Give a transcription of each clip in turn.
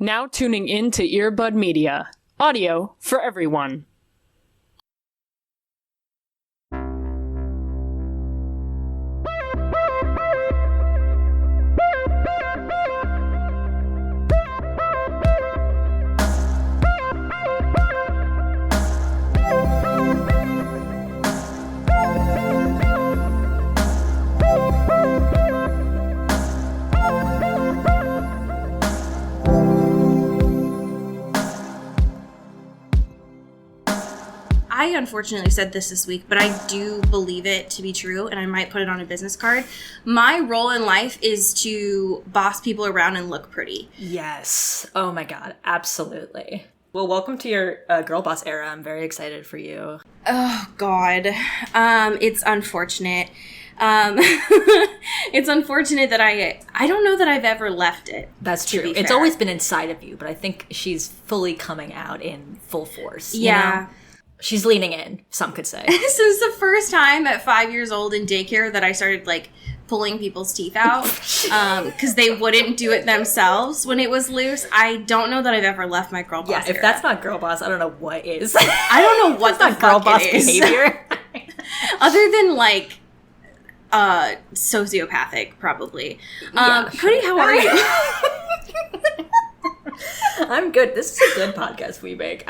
Now tuning in to Earbud Media. Audio for everyone. I unfortunately said this week, but I do believe it to be true, and I might put it on a business card. My role in life is to boss people around and look pretty. Yes. Oh my god, absolutely. Well, welcome to your girl boss era. I'm very excited for you. Oh god. It's unfortunate. It's unfortunate that I don't know that I've ever left it. That's true. It's always been inside of you, but I think she's fully coming out in full force. Yeah. You know? She's leaning in, some could say. This is the first time at 5 years old in daycare that I started, pulling people's teeth out because they wouldn't do it themselves when it was loose. I don't know that I've ever left my girl boss Yeah, if era. that's not girl boss, I don't know what is. I don't know what the girl fuck boss it is. behavior. Other than, sociopathic, probably. Yeah, Cody, how are you? I'm good. This is a good podcast we make.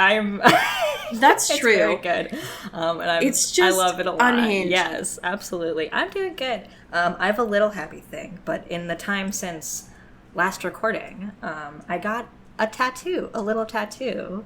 That's it's true. Very good. It's just I love it a lot. unhinged. Yes, absolutely. I'm doing good. I have a little happy thing, but in the time since last recording, I got a little tattoo,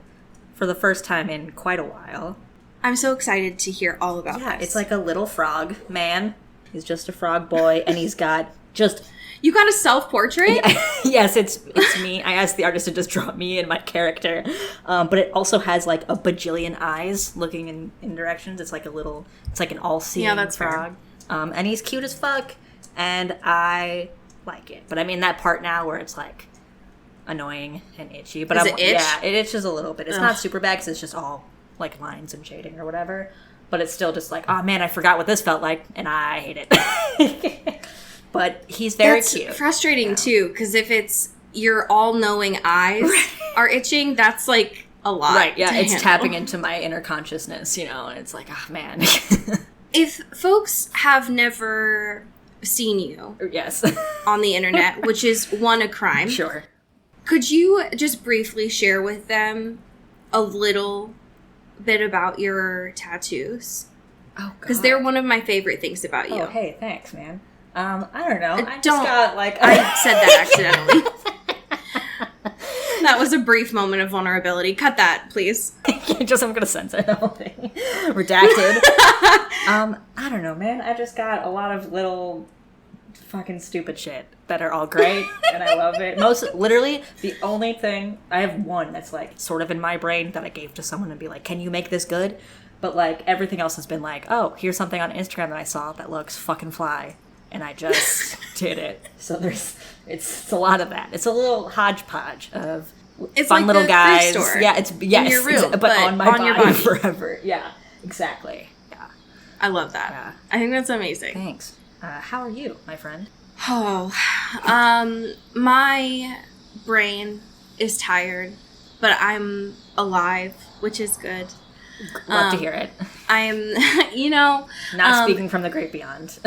for the first time in quite a while. I'm so excited to hear all about Yeah, this. it's like a little frog man. He's just a frog boy, and he's got just... You got a self-portrait? Yes, it's me. I asked the artist to just draw me and my character. But it also has a bajillion eyes looking in directions. It's like an all-seeing that's frog. And he's cute as fuck, and I like it. But I mean that part now where it's annoying and itchy. But Does it itch? Yeah, it itches a little bit. It's not super bad because it's just all lines and shading or whatever. But it's still just oh man, I forgot what this felt like, and I hate it. But he's very cute. It's frustrating, too, because if it's your all-knowing eyes are itching, that's, a lot. Right, yeah, to it's handle. tapping into my inner consciousness, and it's man. If folks have never seen you Yes. on the internet, which is, a crime. Sure. Could you just briefly share with them a little bit about your tattoos? Oh, God. Because they're one of my favorite things about you. Oh, hey, thanks, man. I don't know. I just Don't. got, I said that accidentally. That was a brief moment of vulnerability. Cut that, please. I'm gonna censor the whole thing. Redacted. I don't know, man. I just got a lot of little fucking stupid shit that are all great, and I love it. Literally, the only thing, I have one that's sort of in my brain that I gave to someone and be can you make this good? But everything else has been oh, here's something on Instagram that I saw that looks fucking fly. And I just did it. So it's a lot of that. It's a little hodgepodge of fun little guys. Store yeah, it's in your room, but on my your body forever. Yeah, exactly. Yeah, I love that. Yeah. I think that's amazing. Thanks. How are you, my friend? Oh, my brain is tired, but I'm alive, which is good. Love to hear it. I'm, Not speaking from the great beyond.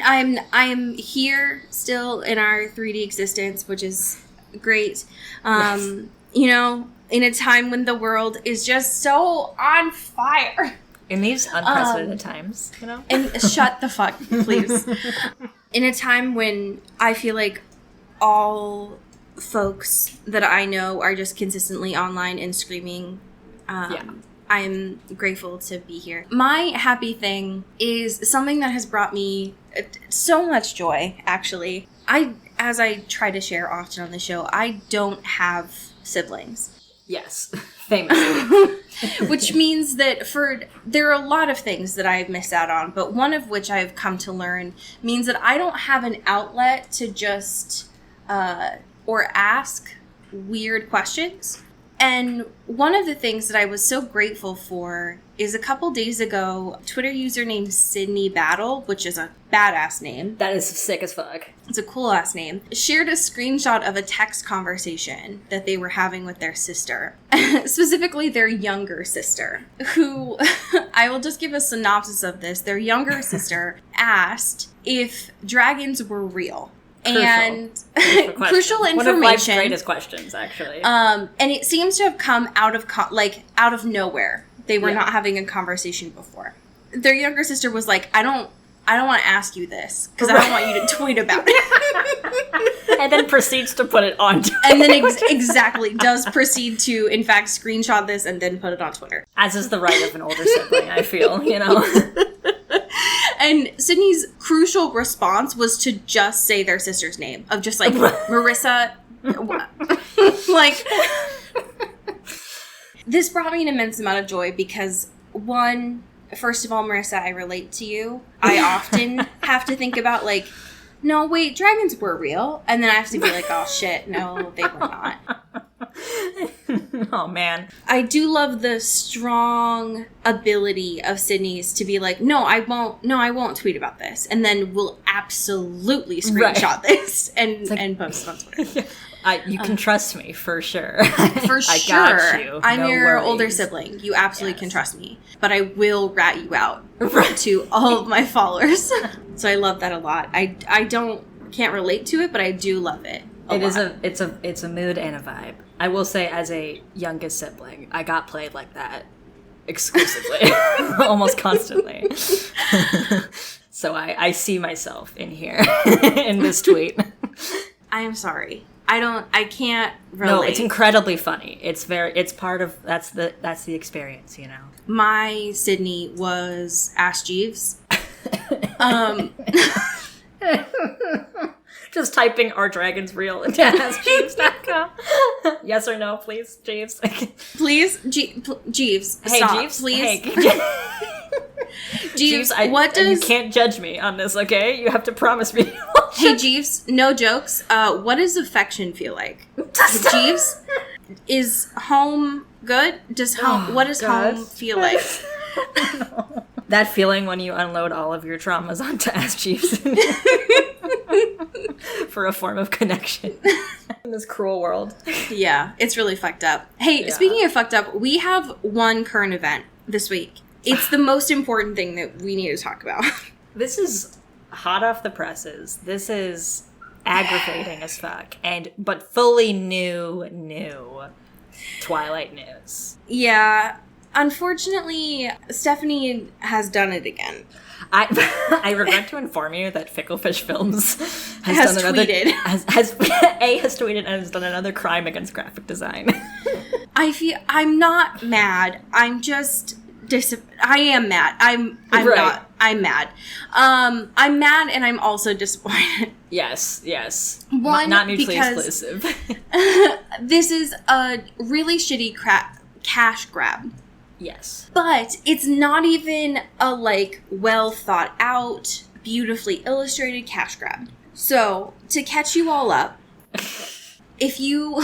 I'm here still in our 3D existence, which is great. Yes. In a time when the world is just so on fire. In these unprecedented times, And shut the fuck, please. In a time when I feel like all folks that I know are just consistently online and screaming, I'm grateful to be here. My happy thing is something that has brought me so much joy, actually. As I try to share often on the show, I don't have siblings. Yes, famously. Which means that there are a lot of things that I've missed out on, but one of which I've come to learn means that I don't have an outlet to just, or ask weird questions. And one of the things that I was so grateful for is a couple days ago, Twitter user named Sydney Battle, which is a badass name. That is sick as fuck. it's a cool last name, shared a screenshot of a text conversation that they were having with their sister, specifically their younger sister, who, I will just give a synopsis of this. Their younger sister asked if dragons were real. And crucial information. One of life's greatest questions, actually. And it seems to have come out of nowhere. They were not having a conversation before. Their younger sister was like, I don't want to ask you this because I don't want you to tweet about it. And then proceeds to put it on Twitter. And then exactly does proceed to, in fact, screenshot this and then put it on Twitter. As is the right of an older sibling, I feel, you know. And Sydney's crucial response was to just say their sister's name, of just like, Marissa. Like, this brought me an immense amount of joy because, one, first of all, Marissa, I relate to you. I often have to think about, like, no, wait, dragons were real. And then I have to be like, oh, shit, no, they were not. Oh, man. I do love the strong ability of Sydney's to be like, no, I won't tweet about this. And then we'll absolutely screenshot this and post it on Twitter. You can trust me, for sure. For I sure. got you. I'm No your worries. older sibling. You absolutely can trust me. But I will rat you out to all of my followers. So I love that a lot. I can't relate to it, but I do love it. It's a mood and a vibe. I will say, as a youngest sibling, I got played like that exclusively, almost constantly. So I see myself in here, in this tweet. I am sorry. I can't relate. No, it's incredibly funny. It's part of, that's the experience, you know. My Sydney was Ash Jeeves. Just typing "Are dragons real?" into AskJeeves.com. Yes or no, please, Jeeves. Please, Jeeves. Hey, stop, Jeeves. please. Hey. Jeeves, you can't judge me on this, okay? You have to promise me. Hey, Jeeves, no jokes. What does affection feel like? Jeeves, is home good? What does home feel like? No. That feeling when you unload all of your traumas onto Ask Jeeves for a form of connection in this cruel world. Yeah, it's really fucked up. Hey, speaking of fucked up, we have one current event this week. It's the most important thing that we need to talk about. This is hot off the presses. This is aggravating as fuck, but fully new Twilight news. Yeah. Unfortunately, Stephanie has done it again. I regret to inform you that Ficklefish Films has tweeted and has done another crime against graphic design. I'm not mad. I'm just I am mad. I'm right. not. I'm mad. I'm mad and I'm also disappointed. Yes. One, not mutually because exclusive. This is a really shitty cash grab. Yes. But it's not even a, well thought out, beautifully illustrated cash grab. So, to catch you all up, if you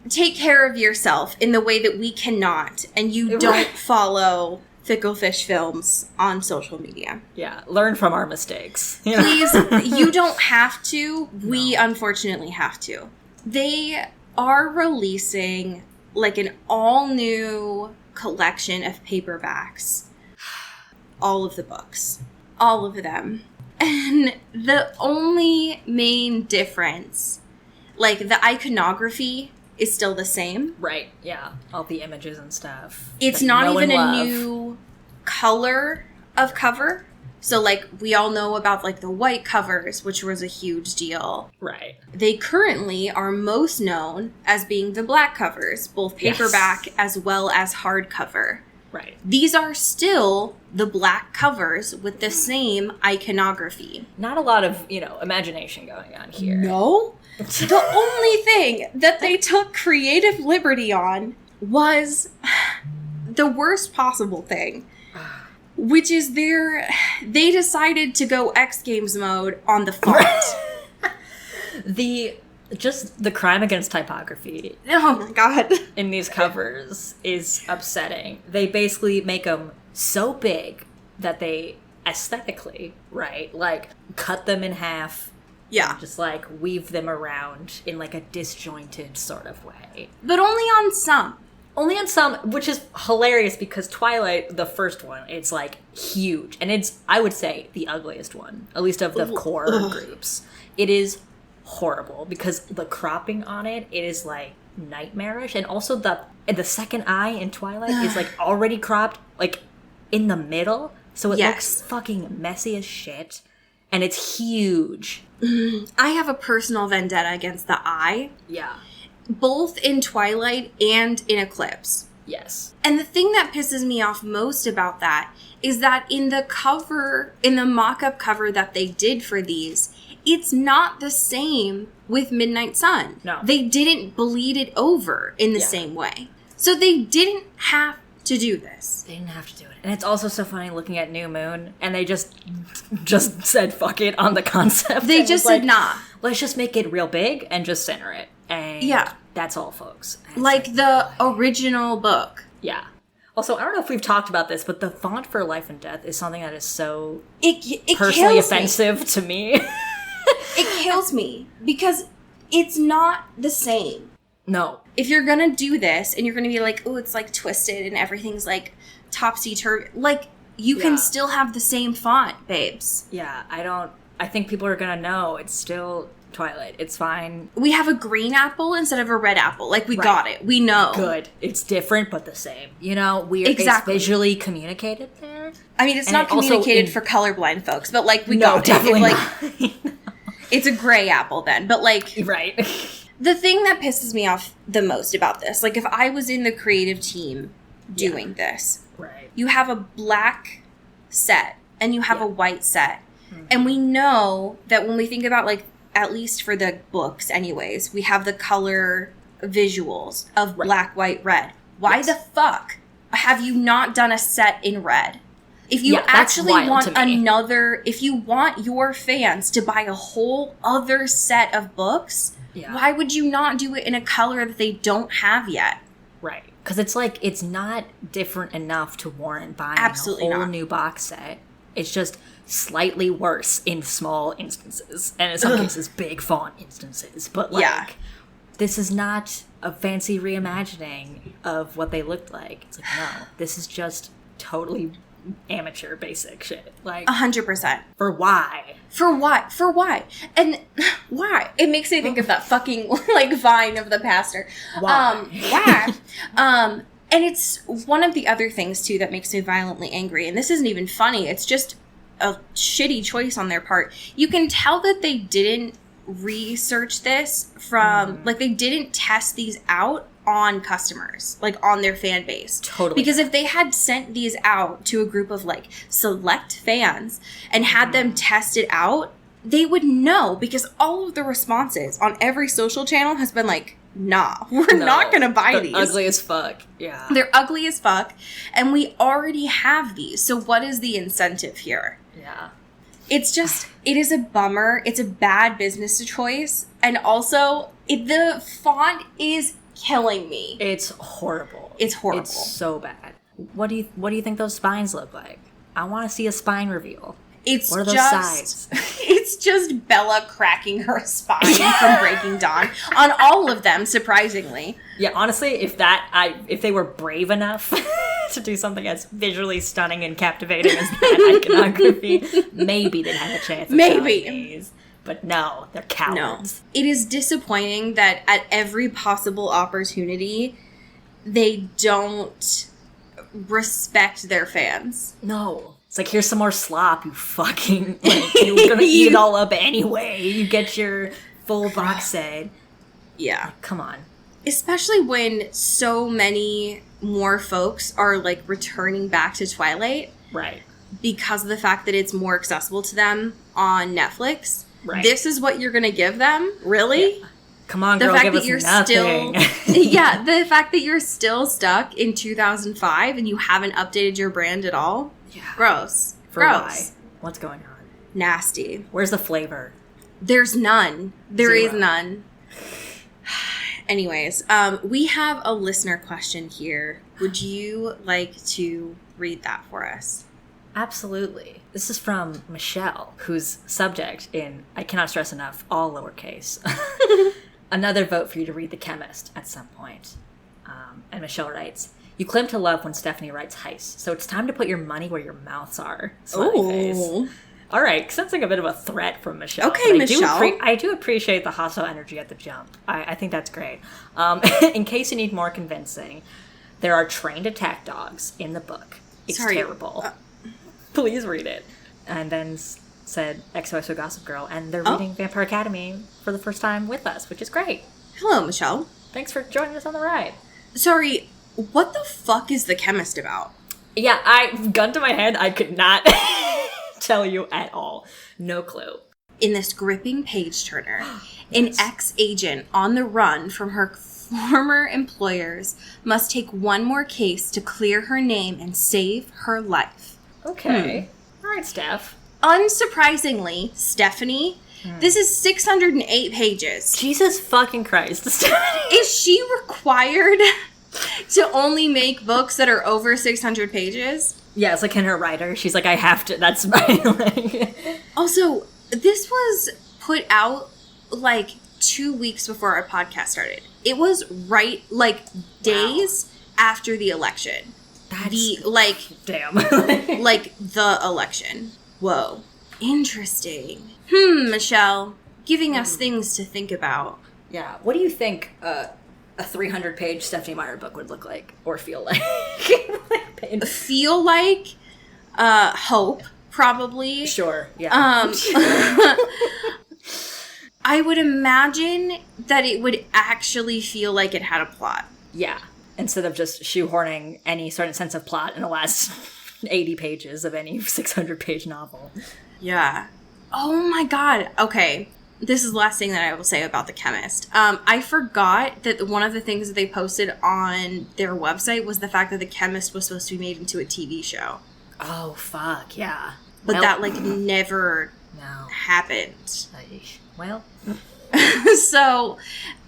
take care of yourself in the way that we cannot, and you don't follow Ficklefish Films on social media. Yeah, learn from our mistakes. Please, you don't have to. We unfortunately have to. They are releasing an all-new collection of paperbacks. All of the books. All of them. And the only main difference, the iconography is still the same. Right, yeah. All the images and stuff. It's not even a new color of cover. So, we all know about, the white covers, which was a huge deal. Right. They currently are most known as being the black covers, both paperback as well as hardcover. Right. These are still the black covers with the same iconography. Not a lot of, imagination going on here. No. The only thing that they took creative liberty on was the worst possible thing. Which is they decided to go X Games mode on the font. The crime against typography. Oh my god. In these covers is upsetting. They basically make them so big that they aesthetically, right, cut them in half Yeah. And just like weave them around in like a disjointed sort of way. But only on some. Only on some, which is hilarious because Twilight, the first one, it's like huge. And it's, I would say, the ugliest one, at least of the core groups. It is horrible because the cropping on it is like nightmarish. And also the second eye in Twilight is like already cropped like in the middle. So it looks fucking messy as shit. And it's huge. I have a personal vendetta against the eye. Yeah. Both in Twilight and in Eclipse. Yes. And the thing that pisses me off most about that is that in the cover, in the mock-up cover that they did for these, it's not the same with Midnight Sun. No. They didn't bleed it over in the same way. So they didn't have to do this. They didn't have to do it. And it's also so funny looking at New Moon, and they just said fuck it on the concept. They just said, nah. Let's just make it real big and just center it. And that's all, folks. And like the original book. Yeah. Also, I don't know if we've talked about this, but the font for Life and Death is something that is so it personally kills offensive to me. It kills me because it's not the same. No. If you're gonna do this and you're gonna be like, oh, it's like twisted and everything's like topsy-turvy, like you can still have the same font, babes. Yeah, I think people are gonna know it's still Twilight. It's fine. We have a green apple instead of a red apple. Like, we got it. We know. Good. It's different, but the same. You know, it's visually communicated there. I mean, it's not communicated for colorblind folks, but, like, we got it. Definitely not. It's a gray apple then, but, like... Right. The thing that pisses me off the most about this, like, if I was in the creative team doing this, right. You have a black set and you have a white set. Mm-hmm. And we know that when we think about, like, at least for the books anyways, we have the color visuals of black, white, red. Why the fuck have you not done a set in red? If you actually want if you want your fans to buy a whole other set of books, why would you not do it in a color that they don't have yet? Right. Because it's like, it's not different enough to warrant buying a whole new box set. It's just slightly worse in small instances, and in some cases big font instances, but like this is not a fancy reimagining of what they looked like. It's like, no, this is just totally amateur basic shit. Like 100%. For why? And why? It makes me think of that fucking like Vine of the pastor. Why? And it's one of the other things too that makes me violently angry, and this isn't even funny, it's just a shitty choice on their part. You can tell that they didn't research this from, like, they didn't test these out on customers, like, on their fan base. Totally. Because if they had sent these out to a group of, like, select fans and had them test it out, they would know, because all of the responses on every social channel has been like, nah, we're not gonna buy these. They're ugly as fuck. Yeah. They're ugly as fuck, and we already have these. So what is the incentive here? Yeah. It's just, it is a bummer. It's a bad business choice. And also, the font is killing me. It's horrible. It's horrible. It's so bad. What do you think those spines look like? I want to see a spine reveal. What are those sides? It's just Bella cracking her spine from Breaking Dawn on all of them, surprisingly. Yeah, honestly, if they were brave enough to do something as visually stunning and captivating as that iconography, maybe they'd have a chance. Maybe. But no, they're cowards. No. It is disappointing that at every possible opportunity, they don't respect their fans. No. It's like, here's some more slop, you fucking, like, you're gonna eat it all up anyway. You get your full box set. Yeah. Like, come on. Especially when so many more folks are, like, returning back to Twilight. Right. Because of the fact that it's more accessible to them on Netflix. Right. This is what you're gonna give them? Really? Yeah. Come on, girl, give us nothing. Yeah, the fact that you're still stuck in 2005 and you haven't updated your brand at all. Yeah. Gross. Why? What's going on? Nasty. Where's the flavor? There's none. There Zero. is none. Anyways, we have a listener question here. Would you like to read that for us? Absolutely. This is from Michelle, whose subject in, I cannot stress enough, all lowercase. Another vote for you to read The Chemist at some point. And Michelle writes, you claim to love when Stephanie writes heist, so it's time to put your money where your mouths are. Smiley face. All right, sensing a bit of a threat from Michelle. Okay, Michelle. I do appreciate the hostile energy at the jump. I think that's great. In case you need more convincing, there are trained attack dogs in the book. It's terrible. Please read it. And then said XOXO Gossip Girl, and they're reading Vampire Academy for the first time with us, which is great. Hello, Michelle. Thanks for joining us on the ride. Sorry, what the fuck is The Chemist about? Yeah, gun to my head, I could not tell you at all. No clue. In this gripping page-turner, an ex-agent on the run from her former employers must take one more case to clear her name and save her life. Okay. All right, Steph. Unsurprisingly, Stephanie, this is 608 pages. Jesus fucking Christ. Is she required to only make books that are over 600 pages? Yeah, it's like in her writer. She's like, I have to. That's my... Also, this was put out like 2 weeks before our podcast started. It was days after the election. That's... damn. like the election. Whoa. Interesting. Michelle. Giving us things to think about. Yeah. What do you think a 300-page Stephanie Meyer book would look like or feel like? Feel like hope, probably. Sure. Yeah. I would imagine that it would actually feel like it had a plot. Yeah. Instead of just shoehorning any sort of sense of plot in the last 80 pages of any 600-page novel. Yeah. Oh my god. Okay. This is the last thing that I will say about The Chemist. I forgot that one of the things that they posted on their website was the fact that The Chemist was supposed to be made into a TV show. Oh, fuck. Yeah. But that, never happened. Well. So,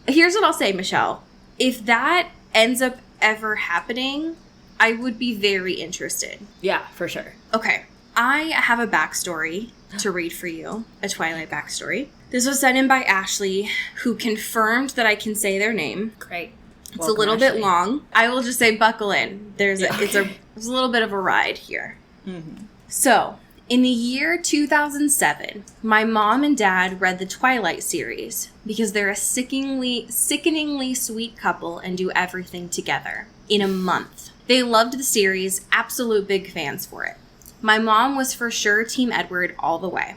here's what I'll say, Michelle. If that ends up ever happening, I would be very interested. Yeah, for sure. Okay. I have a backstory to read for you, a Twilight backstory. This was sent in by Ashley, who confirmed that I can say their name. Great. It's a little bit long. I will just say buckle in. It's a little bit of a ride here. Mm-hmm. So, in the year 2007, my mom and dad read the Twilight series because they're a sickeningly sweet couple and do everything together in a month. They loved the series, absolute big fans for it. My mom was for sure Team Edward all the way.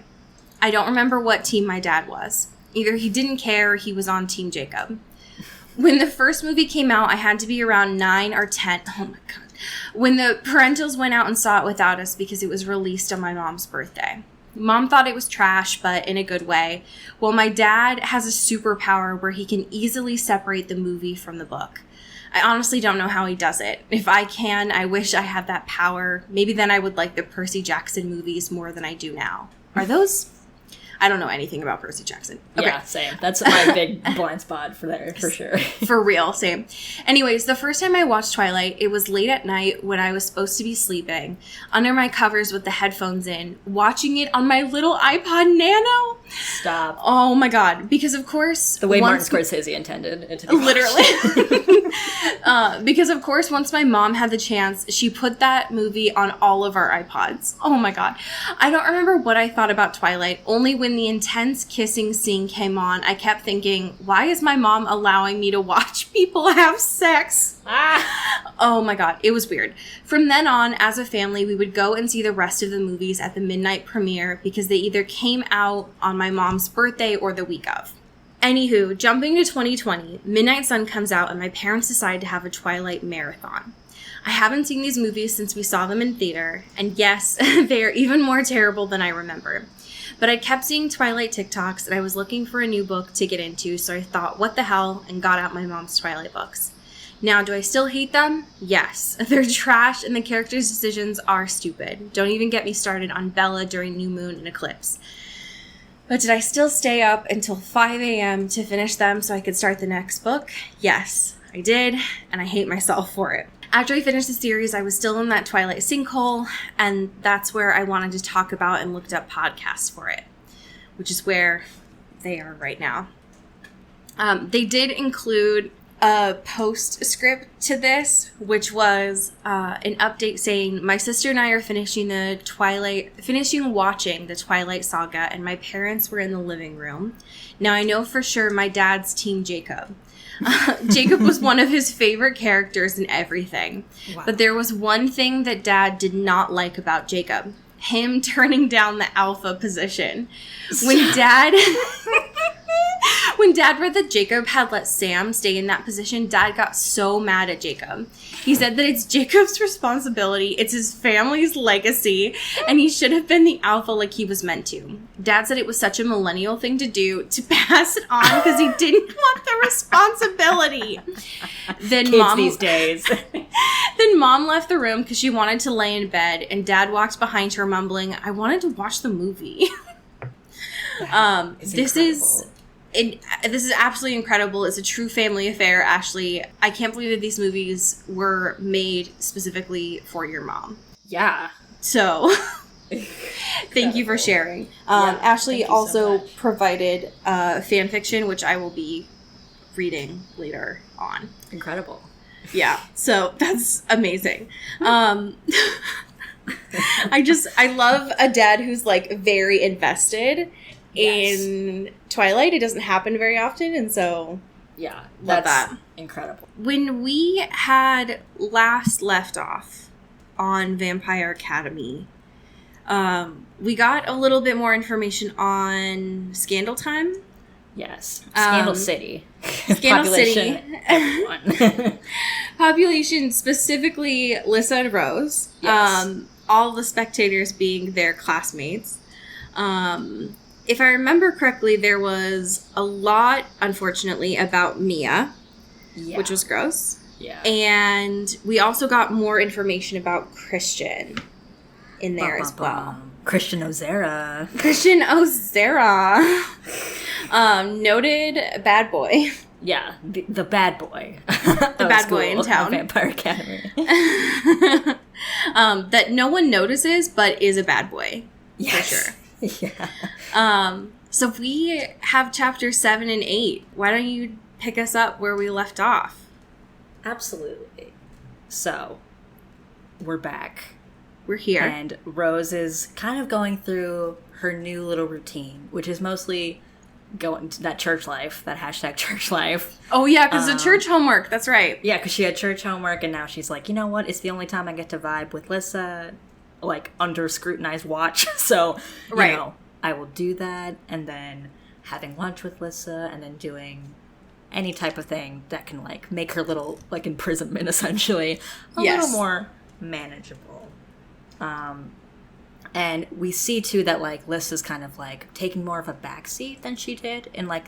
I don't remember what team my dad was. Either he didn't care or he was on Team Jacob. When the first movie came out, I had to be around 9 or 10. Oh my god. When the parentals went out and saw it without us because it was released on my mom's birthday. Mom thought it was trash, but in a good way. Well, my dad has a superpower where he can easily separate the movie from the book. I honestly don't know how he does it. If I can, I wish I had that power. Maybe then I would like the Percy Jackson movies more than I do now. Are those... I don't know anything about Percy Jackson. Okay. Yeah, same. That's my big blind spot for sure. For real, same. Anyways, the first time I watched Twilight, it was late at night when I was supposed to be sleeping, under my covers with the headphones in, watching it on my little iPod Nano. Stop. Oh my god. Because of course... The way Martin Scorsese intended it to be. Literally. Because of course, once my mom had the chance, she put that movie on all of our iPods. Oh my god. I don't remember what I thought about Twilight, only when the intense kissing scene came on, I kept thinking, why is my mom allowing me to watch people have sex? Oh my god, it was weird. From then on, as a family, we would go and see the rest of the movies at the midnight premiere because they either came out on my mom's birthday or the week of. Anywho, jumping to 2020, Midnight Sun comes out and my parents decide to have a Twilight marathon. I haven't seen these movies since we saw them in theater, and yes, they are even more terrible than I remember. But I kept seeing Twilight TikToks, and I was looking for a new book to get into, so I thought, what the hell, and got out my mom's Twilight books. Now, do I still hate them? Yes. They're trash, and the characters' decisions are stupid. Don't even get me started on Bella during New Moon and Eclipse. But did I still stay up until 5 a.m. to finish them so I could start the next book? Yes, I did, and I hate myself for it. After I finished the series, I was still in that Twilight sinkhole, and that's where I wanted to talk about and looked up podcasts for it, which is where they are right now. They did include a postscript to this, which was an update saying, my sister and I are finishing watching the Twilight Saga, and my parents were in the living room. Now I know for sure my dad's Team Jacob. Jacob was one of his favorite characters in everything. Wow. But there was one thing that Dad did not like about Jacob. Him turning down the alpha position. When Dad read that Jacob had let Sam stay in that position, Dad got so mad at Jacob. He said that it's Jacob's responsibility, it's his family's legacy, and he should have been the alpha like he was meant to. Dad said it was such a millennial thing to do, to pass it on because he didn't want the responsibility. Then Kids Mom these days. Then Mom left the room because she wanted to lay in bed, and Dad walked behind her mumbling, I wanted to watch the movie. This is absolutely incredible. It's a true family affair, Ashley. I can't believe that these movies were made specifically for your mom. Yeah. So, thank you for sharing. Ashley also provided fan fiction, which I will be reading later on. Incredible. Yeah, so that's amazing. I love a dad who's like very invested in Twilight. It doesn't happen very often, and so yeah, love that. Incredible. When we had last left off on Vampire Academy, we got a little bit more information on Scandal Time. Yes, Scandal City. Scandal Population, City. everyone. Population, specifically Lissa and Rose. Yes. All the spectators being their classmates. If I remember correctly, there was a lot, unfortunately, about Mia, which was gross. Yeah. And we also got more information about Christian in there as well. Christian Ozera. Christian Ozera. Noted bad boy. Yeah, the bad boy. The bad boy in town. Vampire Academy. That no one notices, but is a bad boy. Yes. For sure. Yeah. So we have chapters 7 and 8. Why don't you pick us up where we left off? Absolutely. So, we're back. We're here. And Rose is kind of going through her new little routine, which is mostly going to that church life, that hashtag church life. Oh, yeah, because the church homework. That's right. Yeah, because she had church homework, and now she's like, you know what? It's the only time I get to vibe with Lissa, like, under scrutinized watch. So, you know, I will do that, and then having lunch with Lissa, and then doing any type of thing that can, like, make her little, like, imprisonment, essentially, a little more manageable. And we see, too, that, like, Lissa's kind of, like, taking more of a backseat than she did in, like,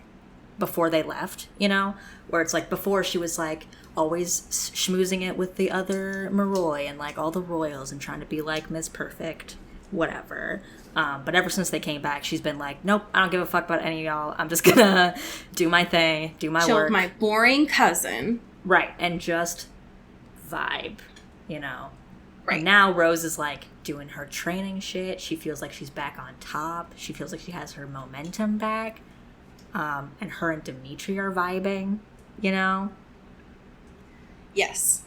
before they left, you know? Where it's, like, before she was, like, always schmoozing it with the other Maroi and, like, all the royals and trying to be, like, Miss Perfect, whatever. But ever since they came back, she's been like, nope, I don't give a fuck about any of y'all. I'm just gonna do my thing, do my Chill work. with my boring cousin. Right, and just vibe, you know? Right. And now Rose is, like, doing her training shit. She feels like she's back on top. She feels like she has her momentum back. And her and Dimitri are vibing, you know? Yes.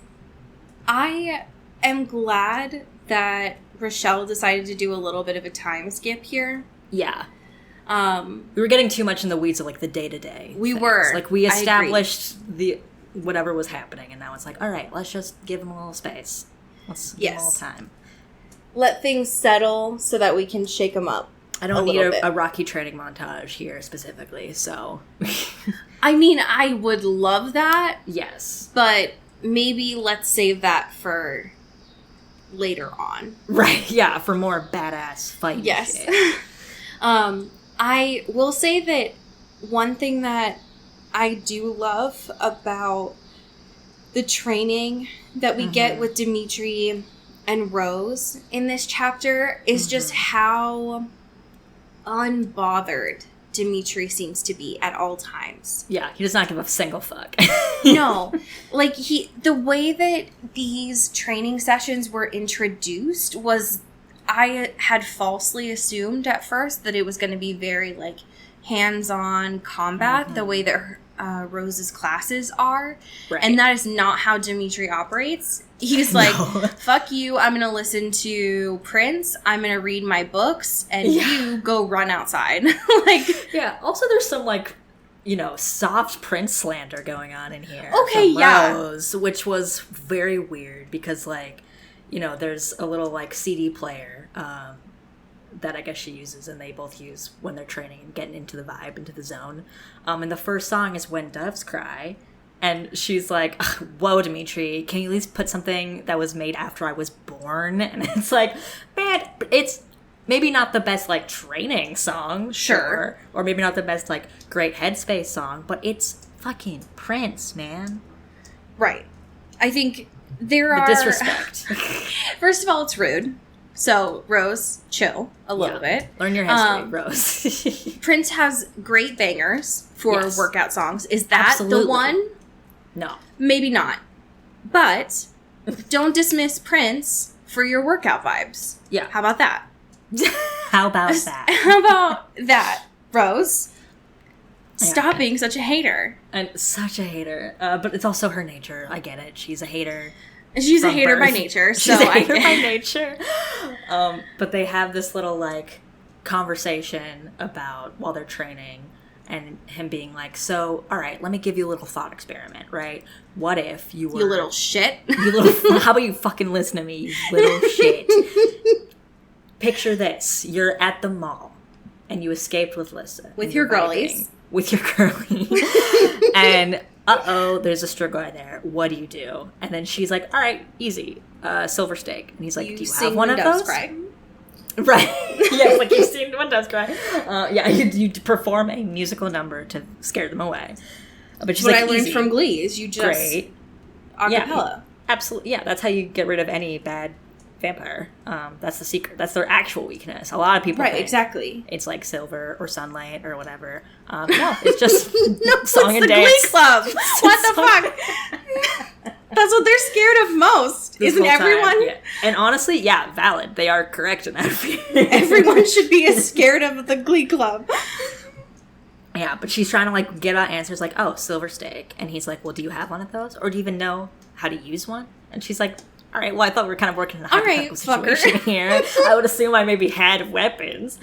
I am glad that Rochelle decided to do a little bit of a time skip here. Yeah. We were getting too much in the weeds of, like, the day-to-day. We things. were. Like, we established the whatever was happening, and now it's like, all right, let's just give them a little space. Let's give them a little time. Let things settle so that we can shake them up. I don't need a Rocky training montage here specifically, so. I mean, I would love that. Yes. But maybe let's save that for later on. Right, yeah, for more badass fighting shit. I will say that one thing that I do love about the training that we get with Dimitri and Rose in this chapter is just how unbothered Dimitri seems to be at all times. Yeah, he does not give a single fuck. No. Like, the way that these training sessions were introduced was, I had falsely assumed at first that it was going to be very, like, hands-on combat, the way that Rose's classes are. Right. And that is not how Dimitri operates. He's like, fuck you, I'm going to listen to Prince, I'm going to read my books, and you go run outside. Like, yeah, also there's some, like, you know, soft Prince slander going on in here. Okay, from yeah. Rose, which was very weird because, like, you know, there's a little, like, CD player that I guess she uses and they both use when they're training and getting into the vibe, into the zone. And the first song is When Doves Cry. And she's like, whoa, Dimitri, can you at least put something that was made after I was born? And it's like, man, it's maybe not the best, like, training song. Sure. Or maybe not the best, like, great headspace song. But it's fucking Prince, man. right. I think there The are... disrespect. First of all, it's rude. So, Rose, chill a little bit. Learn your history, Rose. Prince has great bangers for Yes. workout songs. Is that Absolutely. the one? No. Maybe not. But don't dismiss Prince for your workout vibes. Yeah. How about that? How about that? How about that, Rose? Yeah. Stop being such a hater. And such a hater. But it's also her nature. I get it. She's a hater. She's a from hater by birth. nature. She's So a hater by nature. But they have this little, like, conversation about while they're training, and him being like, so, all right, let me give you a little thought experiment, right? What if you were... You little shit. How about you fucking listen to me, you little shit? Picture this. You're at the mall, and you escaped with Lissa. With and your you're girlies. vibing With your girlies. And, there's a strip guy there. What do you do? And then she's like, all right, easy. Silver Steak. And he's like, do you have one of those? Cry. Right. Yes, like you've seen When Doves Cry. You perform a musical number to scare them away. But she's What like, I learned easy. from Glee is you just Great. acapella. Yeah, absolutely. Yeah, that's how you get rid of any bad vampire. That's the secret. That's their actual weakness. A lot of people Right, think exactly. it's like silver or sunlight or whatever. No, it's just No, song it's and the dance. Glee Club. What the fuck? That's what they're scared of most. This Isn't whole time, everyone? yeah. And honestly, yeah, valid. They are correct in that. Everyone should be as scared of the Glee Club. Yeah, but she's trying to, like, get out answers like, oh, Silver Steak. And he's like, well, do you have one of those? Or do you even know how to use one? And she's like, all right, well, I thought we were kind of working in a All right, hypothetical fucker. situation here. I would assume I maybe had weapons.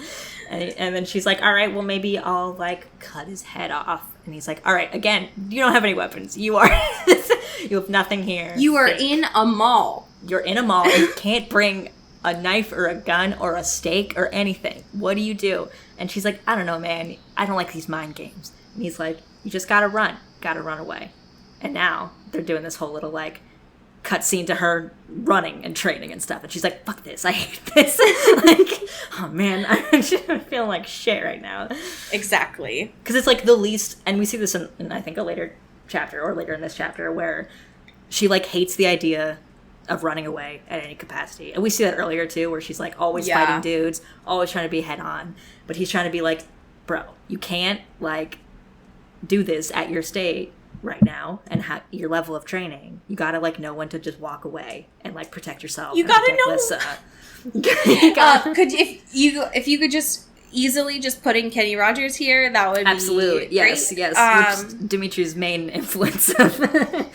And then she's like, all right, well, maybe I'll, like, cut his head off. And he's like, all right, again, you don't have any weapons. You are, you have nothing here. You are Think. in a mall. You're in a mall and you can't bring a knife or a gun or a stake or anything. What do you do? And she's like, I don't know, man. I don't like these mind games. And he's like, you just gotta run away. And now they're doing this whole little, like, cut scene to her running and training and stuff. And she's like, fuck this. I hate this. Like, oh man, I'm feeling like shit right now. Exactly. Because it's like the least, and we see this in I think a later chapter or later in this chapter where she, like, hates the idea of running away at any capacity. And we see that earlier too, where she's like always fighting dudes, always trying to be head on. But he's trying to be like, bro, you can't, like, do this at your state right now and your level of training. You gotta, like, know when to just walk away and, like, protect yourself. You and gotta protect know. Lissa. You gotta- Could if you could just easily just put in Kenny Rogers here, that would Absolutely, be yes, great. yes. Which is Dimitri's main influence of wisdom.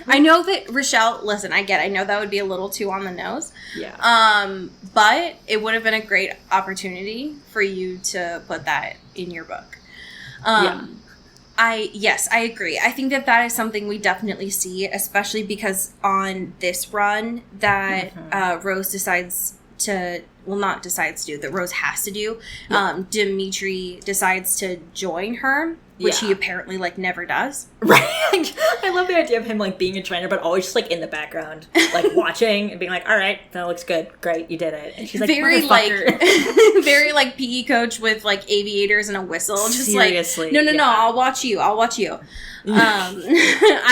I know that Rochelle. Listen, I know that would be a little too on the nose. Yeah. But it would have been a great opportunity for you to put that in your book. I agree. I think that is something we definitely see, especially because on this run that Rose that Rose has to do. Dimitri decides to join her, which he apparently, like, never does. Right. I love the idea of him, like, being a trainer, but always just, like, in the background, like, watching and being like, all right, that looks good. Great, you did it. And she's like, very motherfucker. very like PE coach with, like, aviators and a whistle. Just Seriously, like, no, yeah. I'll watch you. I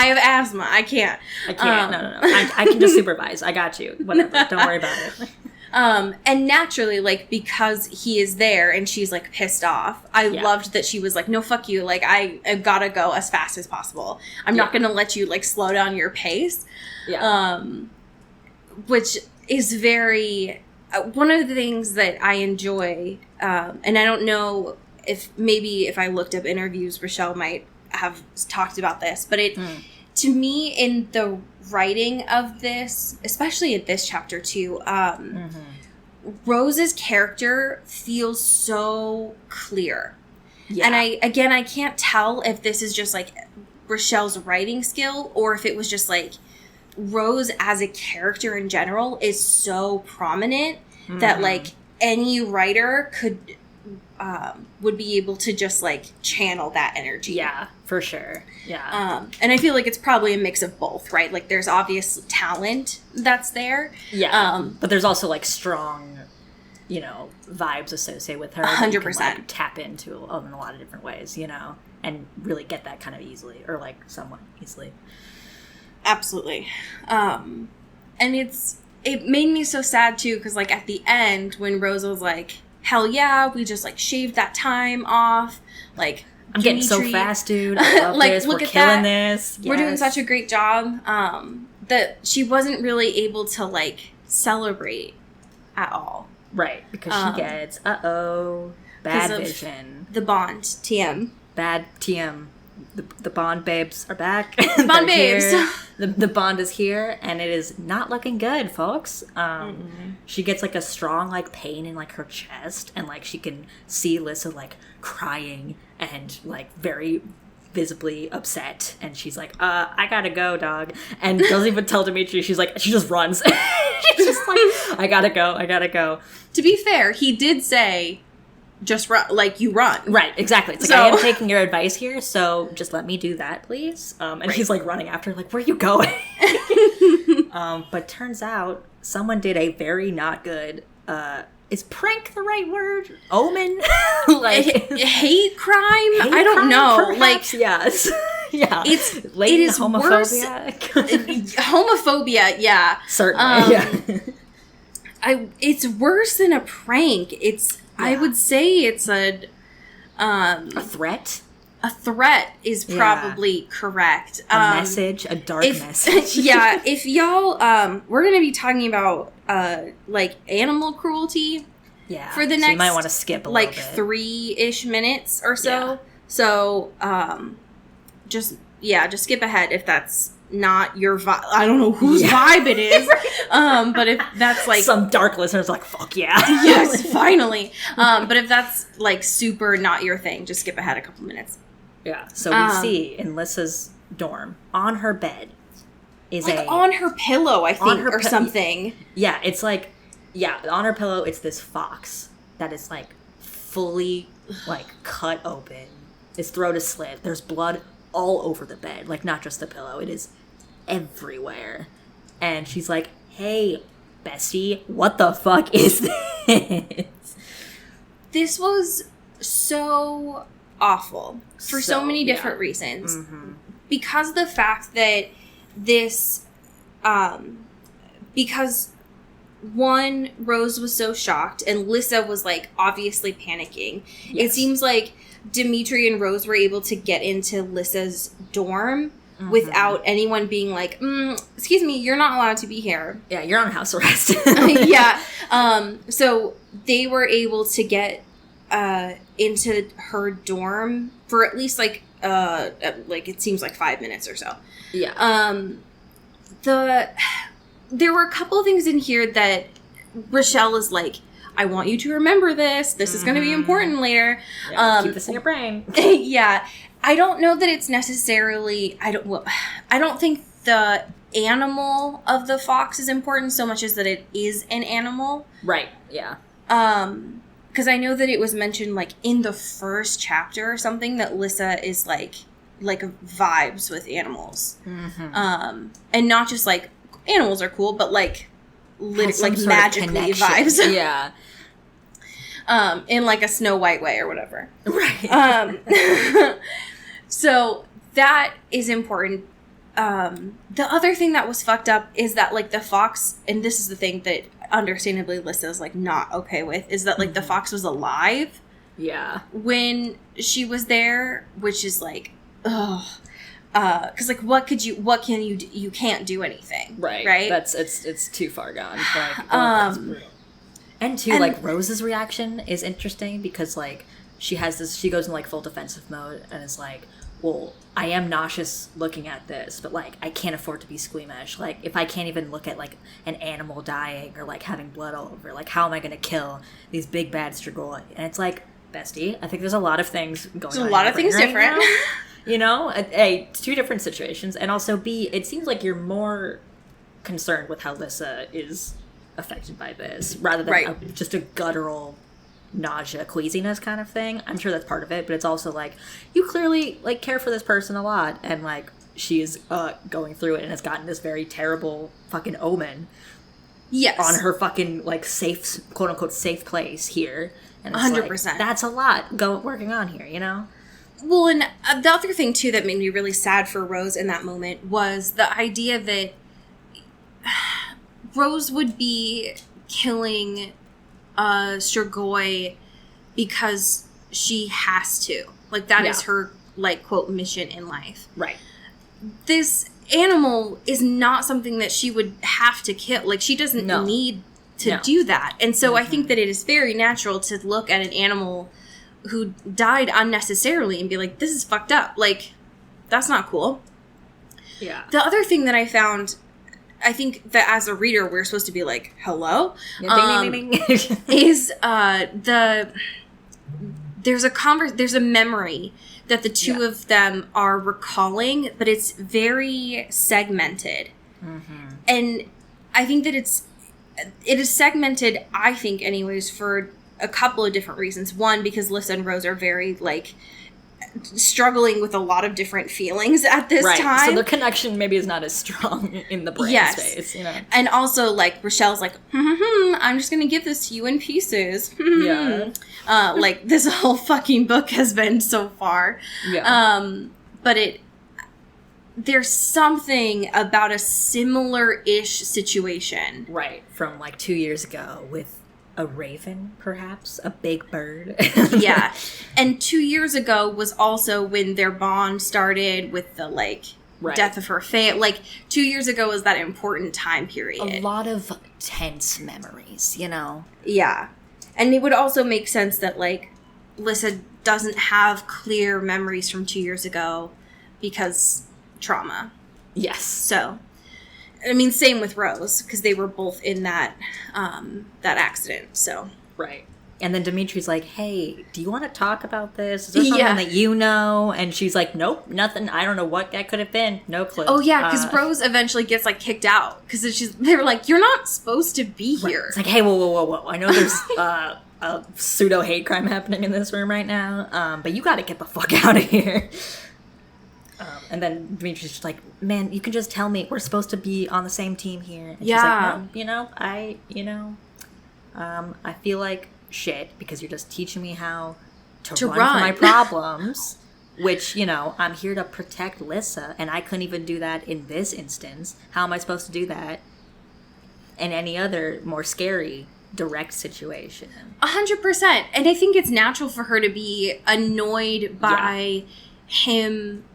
have asthma. I can't. I can't. No. I can just supervise. I got you. Whatever. Don't worry about it. And naturally, like, because he is there and she's, like, pissed off, I loved that she was like, no, fuck you. Like, I've got to go as fast as possible. I'm not going to let you, like, slow down your pace. Yeah. Which is very... one of the things that I enjoy, and I don't know if I looked up interviews, Rochelle might have talked about this, but to me, in the writing of this, especially in this chapter too, Rose's character feels so clear. Yeah. And I can't tell if this is just like Rochelle's writing skill or if it was just like Rose as a character in general is so prominent that like any writer would be able to just like channel that energy. Yeah, for sure. Yeah. And I feel like it's probably a mix of both, right? Like there's obvious talent that's there. Yeah. But there's also like strong, you know, vibes associated with her. 100%. Can, like, tap into in a lot of different ways, you know, and really get that kind of easily or like somewhat easily. Absolutely. And it made me so sad too, because like at the end when Rose was like, hell yeah, we just like shaved that time off, like I'm getting so fast, dude. I love like, this. Look We're at killing that. this. Yes. We're doing such a great job. That she wasn't really able to like celebrate at all. Right, because she gets bad vision. The Bond TM. Bad TM. The Bond babes are back. Bond babes. The Bond is here, and it is not looking good, folks. She gets like a strong like pain in like her chest, and like she can see Lissa like crying and like very visibly upset, and she's like, I gotta go, dog, and doesn't even tell Dimitri. She just runs. She's just like, I gotta go. To be fair, he did say, just run, like you run. Right, exactly. It's like, I am taking your advice here, so just let me do that, please. And he's like running after her, like, where are you going? But turns out someone did a very not good, is prank the right word? Omen? Like hate crime? I don't know. Perhaps? Like, yes. Yeah. It is homophobia. Homophobia, yeah. Certainly, yeah. It's worse than a prank. It's I would say it's a threat. A threat is probably correct. A message, a dark message. Yeah, if y'all, we're going to be talking about like animal cruelty. Yeah. For the next, so you might want to skip a little bit. 3-ish minutes or so. Yeah. So, just skip ahead if that's not your vibe. I don't know whose vibe it is. But if that's like some dark listeners like, fuck yeah. Yes, finally. But if that's like super not your thing, just skip ahead a couple minutes. Yeah. So we see in Lissa's dorm on her bed is like on her pillow, I think, or something. Yeah, it's like on her pillow it's this fox that is like fully like cut open. His throat is slit. There's blood all over the bed, like not just the pillow. It is everywhere. And she's like, hey, bestie, what the fuck is this? This was so awful for so many different reasons. Because of the fact that this, because one, Rose was so shocked and Lissa was like obviously panicking. Yes. It seems like Dimitri and Rose were able to get into Lissa's dorm without anyone being like, excuse me, you're not allowed to be here. Yeah, you're on house arrest. Yeah. So they were able to get into her dorm for at least like it seems like 5 minutes or so. Yeah. There were a couple of things in here that Rochelle is like, I want you to remember this. This is going to be important later. Yeah, keep this in your brain. Yeah. I don't know that it's necessarily, I don't think the animal of the fox is important so much as that it is an animal. Right. Yeah. Because I know that it was mentioned like in the first chapter or something that Lissa is like vibes with animals. And not just like animals are cool, but like magically vibes. Yeah. In like a Snow White way or whatever. Right. So that is important. the other thing that was fucked up is that, like, the fox, and this is the thing that understandably Lyssa is, like, not okay with, is that, like, the fox was alive when she was there, which is, like, ugh. Because, like, you can't do anything. Right? It's too far gone. Like, and too, like, Rose's reaction is interesting because, like, she goes in, like, full defensive mode and is like, well, I am nauseous looking at this, but, like, I can't afford to be squeamish. Like, if I can't even look at, like, an animal dying or, like, having blood all over, like, how am I going to kill these big bad Strigoi? And it's like, bestie, I think there's a lot of things going on. There's a lot of things different. You know, A, two different situations, and also B, it seems like you're more concerned with how Lyssa is affected by this, rather than just a guttural nausea, queasiness kind of thing. I'm sure that's part of it, but it's also like, you clearly, like, care for this person a lot, and, like, she is going through it and has gotten this very terrible fucking omen on her fucking, like, safe, quote-unquote, safe place here. And it's 100%. Like, that's a lot working on here, you know? Well, and the other thing, too, that made me really sad for Rose in that moment was the idea that Rose would be killing Strigoi because she has to. Like, that is her, like, quote, mission in life. Right. This animal is not something that she would have to kill. Like, she doesn't need to do that. And so I think that it is very natural to look at an animal who died unnecessarily and be like, this is fucked up. Like, that's not cool. Yeah. The other thing that I found, I think that as a reader, we're supposed to be like, hello? Ding, ding, ding, ding. Is there's a memory that the two of them are recalling, but it's very segmented. Mm-hmm. And I think that it is segmented, I think anyways, for a couple of different reasons. One, because Lyssa and Rose are very, like, struggling with a lot of different feelings at this time. So their connection maybe is not as strong in the brain space, you know? And also, like, Rochelle's like, I'm just gonna give this to you in pieces. Like, this whole fucking book has been so far. Yeah. But there's something about a similar-ish situation. Right. From, like, 2 years ago with a raven, perhaps? A big bird? Yeah. And 2 years ago was also when their bond started with the, like, death of her family. Like, 2 years ago was that important time period. A lot of tense memories, you know? Yeah. And it would also make sense that, like, Lyssa doesn't have clear memories from 2 years ago because trauma. Yes. So, I mean, same with Rose, because they were both in that accident, so. Right. And then Dimitri's like, hey, do you want to talk about this? Is there something that you know? And she's like, nope, nothing. I don't know what that could have been. No clue. Oh, yeah, because Rose eventually gets, like, kicked out. Because they were like, you're not supposed to be here. It's like, hey, whoa. I know there's a pseudo-hate crime happening in this room right now, but you got to get the fuck out of here. And then Dimitri's just like, man, you can just tell me we're supposed to be on the same team here. And she's like, no, I feel like shit because you're just teaching me how to run from my problems, which, you know, I'm here to protect Lyssa, and I couldn't even do that in this instance. How am I supposed to do that in any other more scary, direct situation? 100%. And I think it's natural for her to be annoyed by him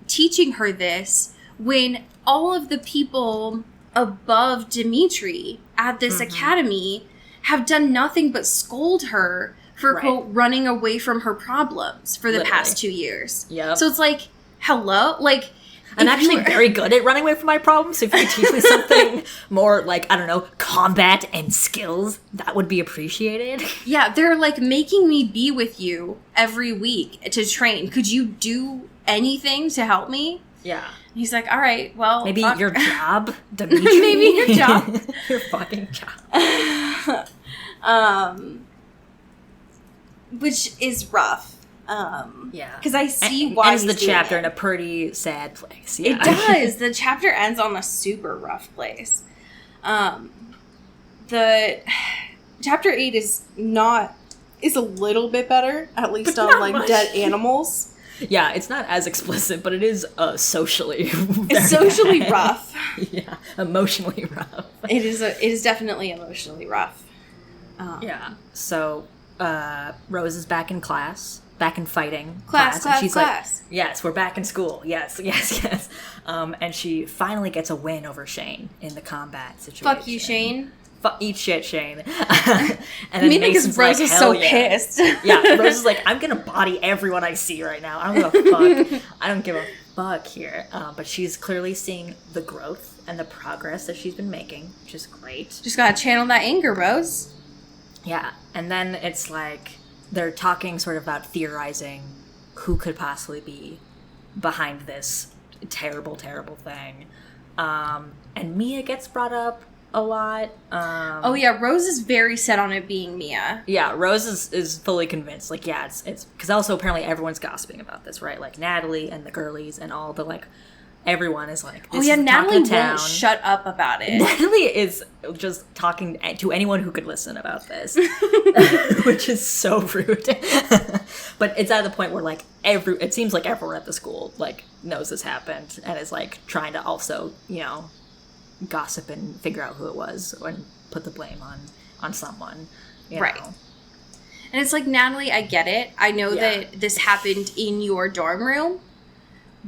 teaching her this when all of the people above Dimitri at this academy have done nothing but scold her for, quote, running away from her problems for the past 2 years. Yep. So it's like, hello? Like, I'm actually very good at running away from my problems. So if you could teach me something more like, I don't know, combat and skills, that would be appreciated. Yeah, they're like making me be with you every week to train. Could you do anything to help me? Yeah. He's like, all right, well, maybe your job, Dimitri. Maybe your job. Your fucking job. Which is rough. Yeah. Because I see why ends the chapter in a pretty sad place. Yeah. It does. The chapter ends on a super rough place. The chapter 8 is a little bit better, at least on like dead animals. Yeah, it's not as explicit, but it is socially It's socially rough. Yeah, emotionally rough. It is definitely emotionally rough. Yeah. So Rose is back in class, back in fighting Class. and she's like, yes, we're back in school. Yes. And she finally gets a win over Shane in the combat situation. Fuck you, Shane. Eat shit, Shane. And then Me because Mason's Rose like, is "Hell so yeah." pissed. Yeah, Rose is like, I'm gonna body everyone I see right now. I don't give a fuck. I don't give a fuck here. But she's clearly seeing the growth and the progress that she's been making, which is great. Just gotta channel that anger, Rose. Yeah, and then it's like they're talking sort of about theorizing who could possibly be behind this terrible, terrible thing. And Mia gets brought up a lot. Oh yeah, Rose is very set on it being Mia. Yeah, Rose is fully convinced. Like, yeah, it's because also apparently everyone's gossiping about this, right? Like Natalie and the girlies and all the like. Everyone is like, this oh yeah, is the talk Natalie of town. won't shut up about it. Natalie is just talking to anyone who could listen about this, which is so rude. But it's at the point where like it seems like everyone at the school like knows this happened and is like trying to also, you know, gossip and figure out who it was and put the blame on someone, you Right. know. And it's like, Natalie, I get it. I know that this happened in your dorm room,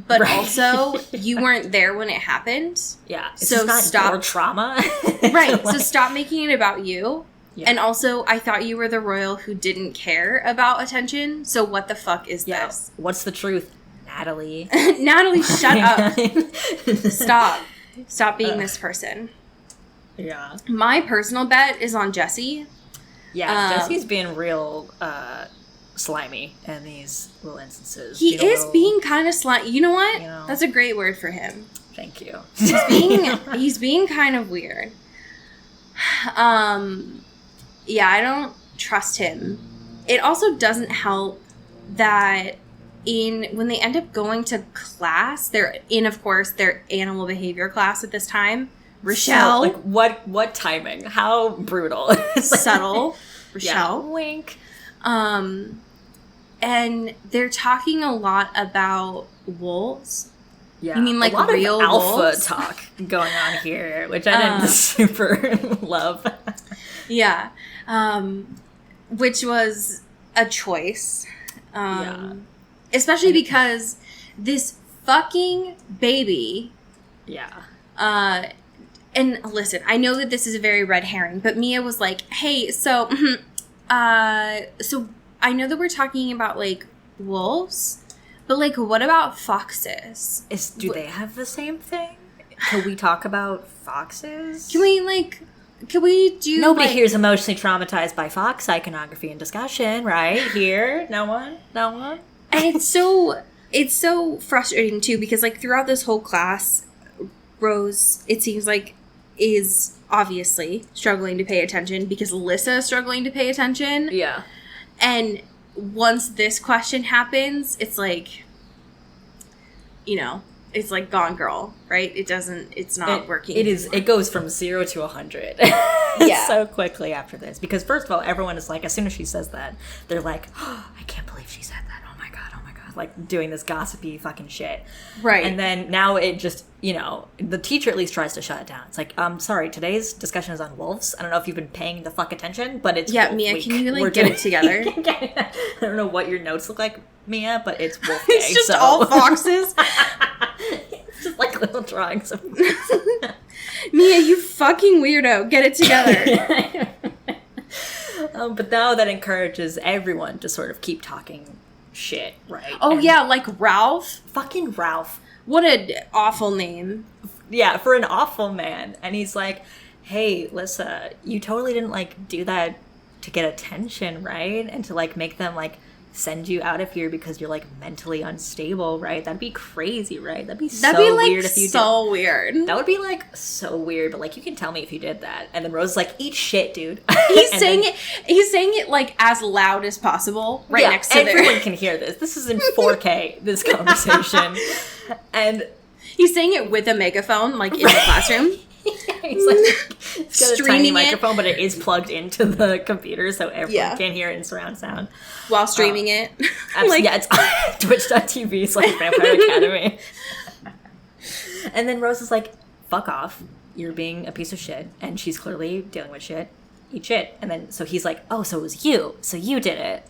but Right. also you weren't there when it happened. Yeah, it's So just not stop- your trauma. Right. So Like, stop making it about you. yeah. And also, I thought you were the royal who didn't care about attention. So what the fuck is yeah. this? What's the truth, Natalie? Natalie, shut up. Stop being this person. Yeah. My personal bet is on Jesse. Yeah, Jesse's being real slimy in these little instances. He Being a is little- being kind of slimy. You know what? You know. That's a great word for him. Thank you. He's being kind of weird. Yeah, I don't trust him. It also doesn't help that when they end up going to class, they're in, of course, their animal behavior class at this time. Rochelle, So, like, what timing? How brutal. It's like- subtle. Yeah. Rochelle. Wink. And they're talking a lot about wolves. Yeah. You mean, like, a lot real of alpha wolves? talk going on here, which I didn't super love. Yeah. Which was a choice. Yeah. Especially because this fucking baby, Yeah. and listen, I know that this is a very red herring, but Mia was like, hey, so I know that we're talking about, like, wolves, but, like, what about foxes? Do they have the same thing? Can we talk about foxes? Can we do, Nobody like, here is emotionally traumatized by fox iconography and discussion, right? Here? No one? And it's so frustrating too, because like throughout this whole class, Rose, it seems like, is obviously struggling to pay attention because Alyssa is struggling to pay attention. Yeah. And once this question happens, it's like, you know, it's like Gone Girl, right? It's not working. It goes from 0 to 100 Yeah. so quickly after this. Because first of all, everyone is like, as soon as she says that, they're like, oh, I can't believe she said that. Oh my God. Like doing this gossipy fucking shit. Right. And then now it just, you know, the teacher at least tries to shut it down. It's like, sorry, today's discussion is on wolves. I don't know if you've been paying the fuck attention, but it's Yeah, wolf Mia, week. can you, like, We're get doing- it together? I don't know what your notes look like, Mia, but it's wolf It's day, just so. all foxes. It's just like little drawings of Mia, you fucking weirdo. Get it together. But now that encourages everyone to sort of keep talking shit, right? Oh, And yeah, like Ralph. fucking Ralph. What an awful name. Yeah, for an awful man. And he's like, hey, Lissa, you totally didn't, like, do that to get attention, right? And to, like, make them, like, send you out of here because you're, like, mentally unstable, right? That'd be crazy, right? That'd be That'd so be like weird if you did. so weird. That would be, like, so weird, but, like, you can tell me if you did that. And then Rose is like, eat shit, dude. He's And saying then- it. He's saying it like as loud as possible, right Yeah, next to everyone there. can hear this. This is in 4K, this conversation. And He's saying it with a megaphone, like in the classroom. He's like, it's got a tiny Streaming it. microphone, but it is plugged into the computer, so everyone Yeah. can hear it in surround sound. While streaming it. Yeah, it's on Twitch.tv. It's like Vampire Academy. And then Rose is like, fuck off. You're being a piece of shit. And she's clearly dealing with shit. Eat shit. And then, so he's like, oh, so it was you. So you did it.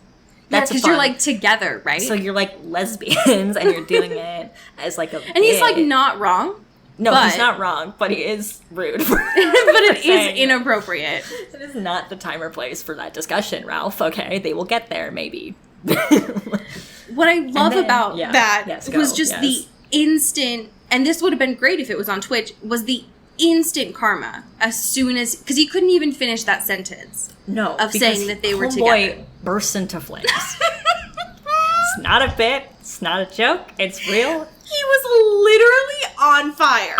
That's because you're fun. like together, right? So you're like lesbians and you're doing it as like a and he's like not wrong. No, but... he's not wrong, but he is rude. But it is inappropriate. It is not the time or place for that discussion, Ralph. Okay, they will get there, maybe. What I love about that was just the instant, and this would have been great if it was on Twitch, was the instant karma as soon as, because he couldn't even finish that sentence. No, of saying that they were together. together. Bursts into flames. It's not a bit. It's not a joke. It's real. He was literally on fire.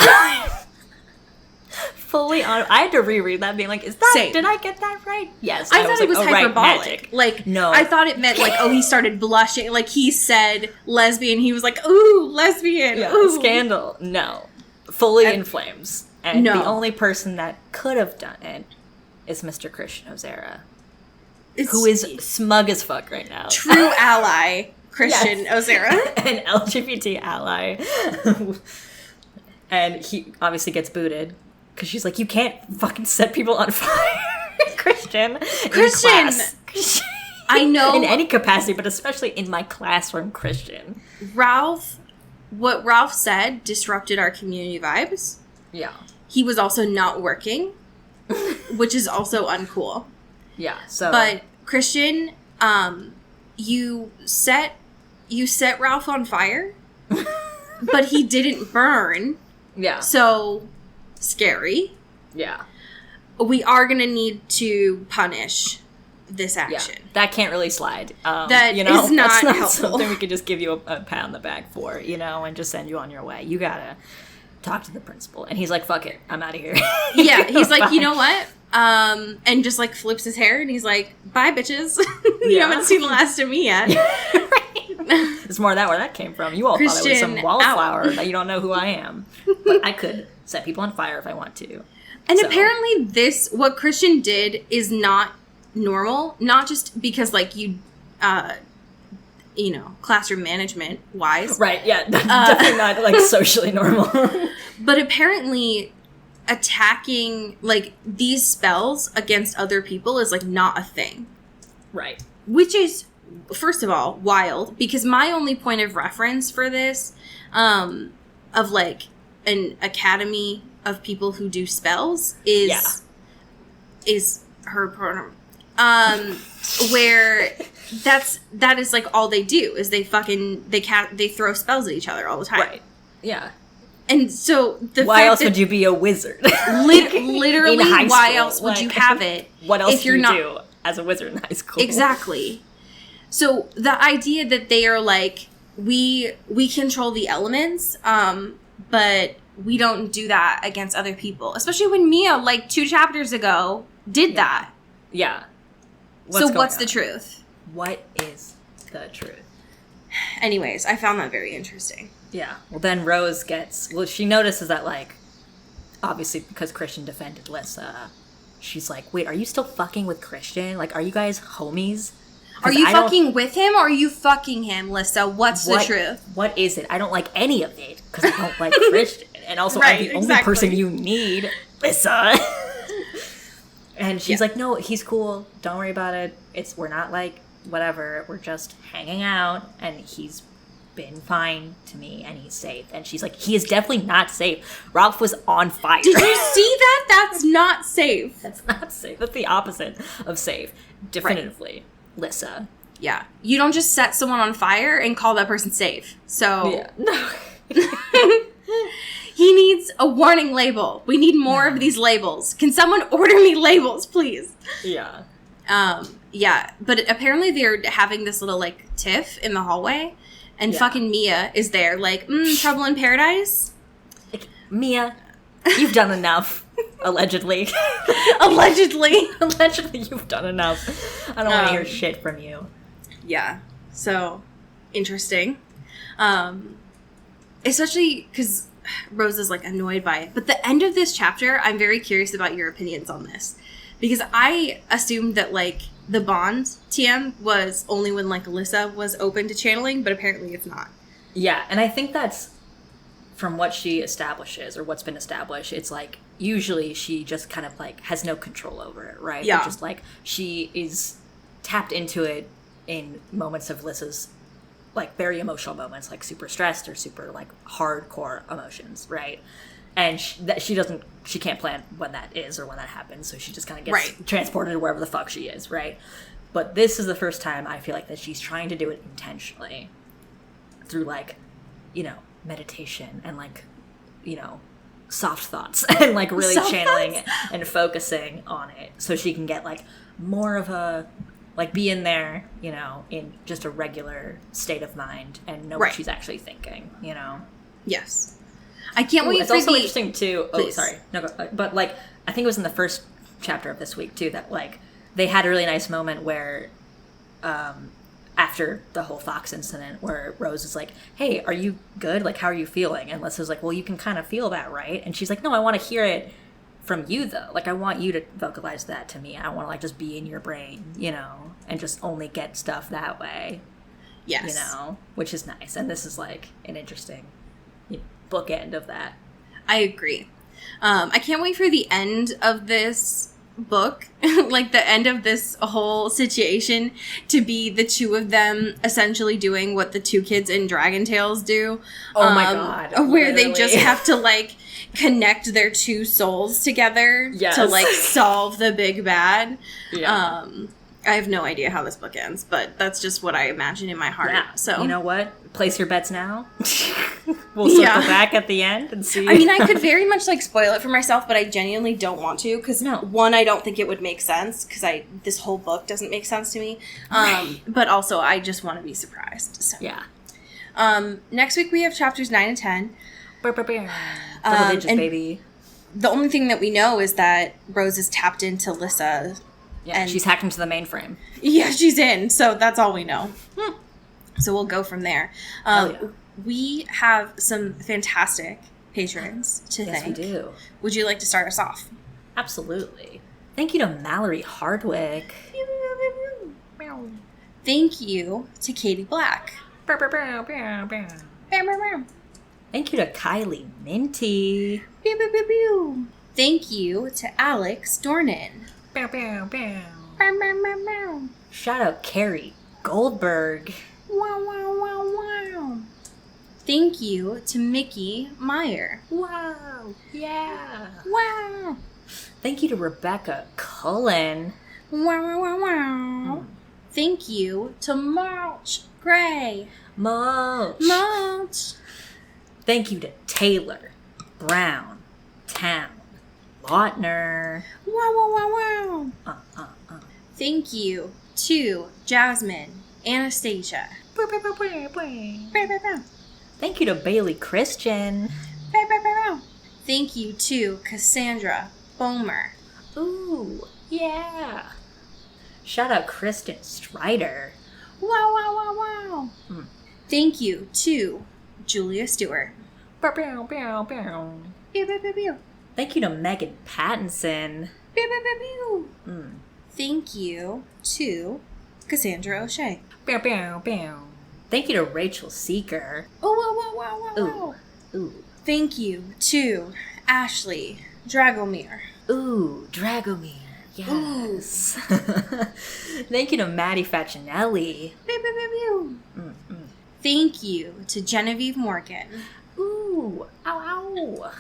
Fully on. I had to reread that, being like, "Is that? Same. Did I get that right?" Yes. I thought it was hyperbolic. Right, magic. Like, no, I thought it meant like, oh, he started blushing. Like he said lesbian. He was like, ooh, lesbian. Yeah, ooh. scandal. No, fully in flames. And No. the only person that could have done it is Mr. Christian Ozera, who is smug as fuck right now. True ally, Christian Ozera. An LGBT ally. And he obviously gets booted because she's like, you can't fucking set people on fire, Christian. Christian! I know. In any capacity, but especially in my classroom, Christian. What Ralph said disrupted our community vibes. Yeah. He was also not working, which is also uncool. Yeah, so... But, Christian, you set Ralph on fire, but he didn't burn. Yeah. So, scary. Yeah. We are going to need to punish this action. Yeah, that can't really slide. That you know, is not that's not helpful. something we could just give you a pat on the back for, you know, and just send you on your way. You gotta talk to the principal. And he's like, fuck it, I'm out of here. Yeah, he's like, you know what? And just like flips his hair and he's like, bye, bitches. You haven't seen the last of me yet. It's more of that where that came from. You all thought it was some Christian, wallflower that you don't know who I am. But I could set people on fire if I want to. And So- apparently what Christian did is not normal, not just because like you know, classroom management wise. Right, yeah. Definitely not like socially normal. But apparently attacking like these spells against other people is like not a thing. Right. Which is, first of all, wild, because my only point of reference for this, of like an academy of people who do spells is her program. Where that is like all they do is they throw spells at each other all the time. Right. Yeah. And so why else would you be a wizard? Literally, In high why school, else would like, you have it? What else if you're do you not do as a wizard in high school? Exactly. So the idea that they are like, we control the elements, but we don't do that against other people. Especially when Mia, like 2 chapters ago, did that. Yeah. What's the truth? What is the truth? Anyways, I found that very interesting. Yeah. Well, then Rose she notices that, like, obviously because Christian defended Lissa, she's like, wait, are you still fucking with Christian? Like, are you guys homies? Are you fucking with him or are you fucking him, Lissa? What's the truth? What is it? I don't like any of it because I don't like Christian. And also, Right, I'm the only exactly. person you need, Lissa. And she's like, no, he's cool. Don't worry about it. We're not like, whatever. We're just hanging out. And he's been fine to me and he's safe. And she's like, he is definitely not safe. Ralph was on fire. Did you see that? That's not safe. That's not safe. That's the opposite of safe. Definitively. Right. Lissa. Yeah. You don't just set someone on fire and call that person safe. So Yeah. No. he needs a warning label. We need more of these labels. Can someone order me labels, please? Yeah. Yeah. But apparently they're having this little like tiff in the hallway. And fucking Mia is there like, trouble in paradise? Like, Mia, you've done enough. Allegedly. Allegedly. Allegedly you've done enough. I don't want to hear shit from you. Yeah. So, interesting. Especially because Rose is like annoyed by it. But the end of this chapter, I'm very curious about your opinions on this. Because I assumed that like the Bond TM was only when like Alyssa was open to channeling, but apparently it's not. Yeah, and I think that's from what she establishes or what's been established. It's like usually she just kind of like has no control over it, right? Yeah. Or just like she is tapped into it in moments of Alyssa's like very emotional moments, like super stressed or super like hardcore emotions, right? And she can't plan when that is or when that happens, so she just kind of gets transported to wherever the fuck she is, right? But this is the first time I feel like that she's trying to do it intentionally through like, you know, meditation and like, you know, soft thoughts and like really channeling and focusing on it so she can get like more of a like be in there, you know, in just a regular state of mind and know what she's actually thinking, you know? Yes. I can't wait it's for also the... interesting too. Please. Oh, sorry. No, but like, I think it was in the first chapter of this week too that like they had a really nice moment where, after the whole Fox incident, where Rose is like, "Hey, are you good? Like, how are you feeling?" And Alyssa's like, "Well, you can kind of feel that, right?" And she's like, "No, I want to hear it from you though. Like, I want you to vocalize that to me. I want to like just be in your brain, you know, and just only get stuff that way." Yes. You know, which is nice. And this is like an interesting bookend of that. I agree. I can't wait for the end of this book, like the end of this whole situation, to be the two of them essentially doing what the two kids in Dragon Tales do. Oh my god. Where they just have to like connect their two souls together to like solve the big bad. Yeah. I have no idea how this book ends, but that's just what I imagine in my heart. Yeah. So you know what? Place your bets now. We'll circle back at the end and see. I mean, I could very much like spoil it for myself, but I genuinely don't want to because one, I don't think it would make sense because this whole book doesn't make sense to me. But also, I just want to be surprised. So. Yeah. Next week we have chapters 9 and 10. Double digits, baby. The only thing that we know is that Rose is tapped into Lyssa. Yeah, and she's hacked into the mainframe. Yeah, she's in. So that's all we know. So we'll go from there. We have some fantastic patrons to thank. Yes, we do. Would you like to start us off? Absolutely. Thank you to Mallory Hardwick. Thank you to Katie Black. Thank you to Kylie Minty. Thank you to Alex Dornan. Shout out Carrie Goldberg. Thank you to Mickey Meyer. Wow. Yeah. Wow. Thank you to Rebecca Cullen. Thank you to Mulch Gray. Mulch. Thank you to Taylor Brown Town Lautner. Thank you to Jasmine Anastasia. Thank you to Bailey Christian. Thank you to Cassandra Bomer. Ooh, yeah. Shout out Kristen Strider. Wow. Thank you to Julia Stewart. Thank you to Megan Pattinson. Thank you to Cassandra O'Shea. Thank you to Rachel Seeker. Ooh. Thank you to Ashley Dragomir. Ooh, Dragomir. Yes. Thank you to Maddie Facinelli. Thank you to Genevieve Morgan. Ooh, ow.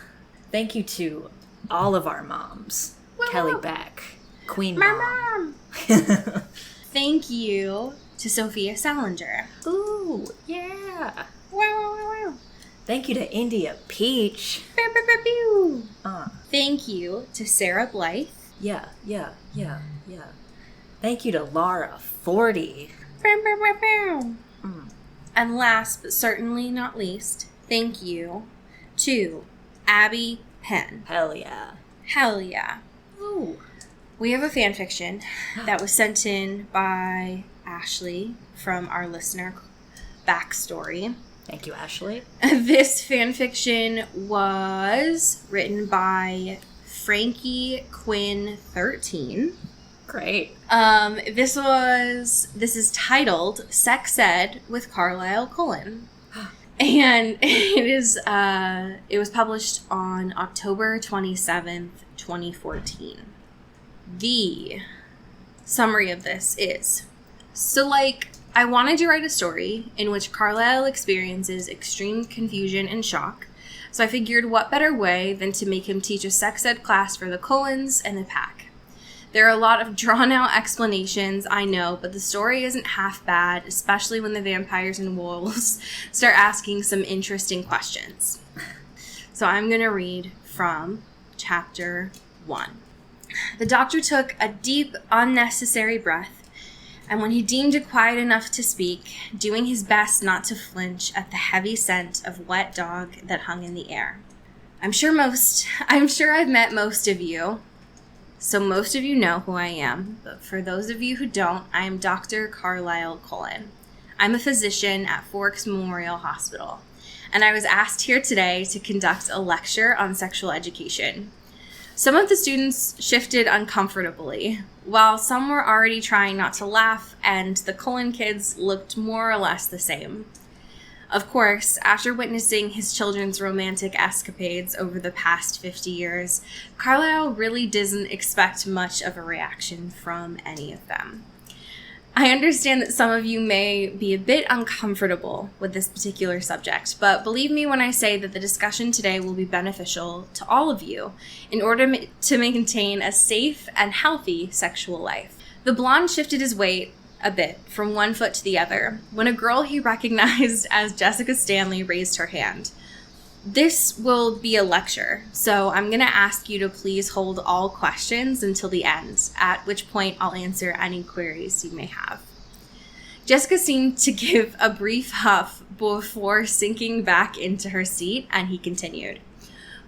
Thank you to all of our moms. Kelly Beck, Queen Mom. Thank you to Sophia Salinger. Ooh, yeah. Thank you to India Peach. Thank you to Sarah Blythe. Yeah. Thank you to Laura 40. And last but certainly not least, thank you to Abby Penn. Hell yeah. Ooh. We have a fan fiction that was sent in by Ashley from our listener backstory. Thank you, Ashley. This fanfiction was written by Frankie Quinn 13. Great. This is titled Sex Ed with Carlisle Cullen. And it was published on October 27th, 2014. The summary of this is, I wanted to write a story in which Carlisle experiences extreme confusion and shock, so I figured what better way than to make him teach a sex ed class for the Cullens and the pack. There are a lot of drawn-out explanations, I know, but the story isn't half bad, especially when the vampires and wolves start asking some interesting questions. So I'm going to read from chapter 1. The doctor took a deep, unnecessary breath, and when he deemed it quiet enough to speak, doing his best not to flinch at the heavy scent of wet dog that hung in the air. I'm sure I've met most of you, so most of you know who I am, but for those of you who don't, I am Dr. Carlisle Cullen. I'm a physician at Forks Memorial Hospital, and I was asked here today to conduct a lecture on sexual education. Some of the students shifted uncomfortably, while some were already trying not to laugh, and the Cullen kids looked more or less the same. Of course, after witnessing his children's romantic escapades over the past 50 years, Carlisle really doesn't expect much of a reaction from any of them. I understand that some of you may be a bit uncomfortable with this particular subject, but believe me when I say that the discussion today will be beneficial to all of you in order to maintain a safe and healthy sexual life. The blonde shifted his weight a bit from one foot to the other when a girl he recognized as Jessica Stanley raised her hand. This will be a lecture, so I'm going to ask you to please hold all questions until the end, at which point I'll answer any queries you may have. Jessica seemed to give a brief huff before sinking back into her seat, and he continued.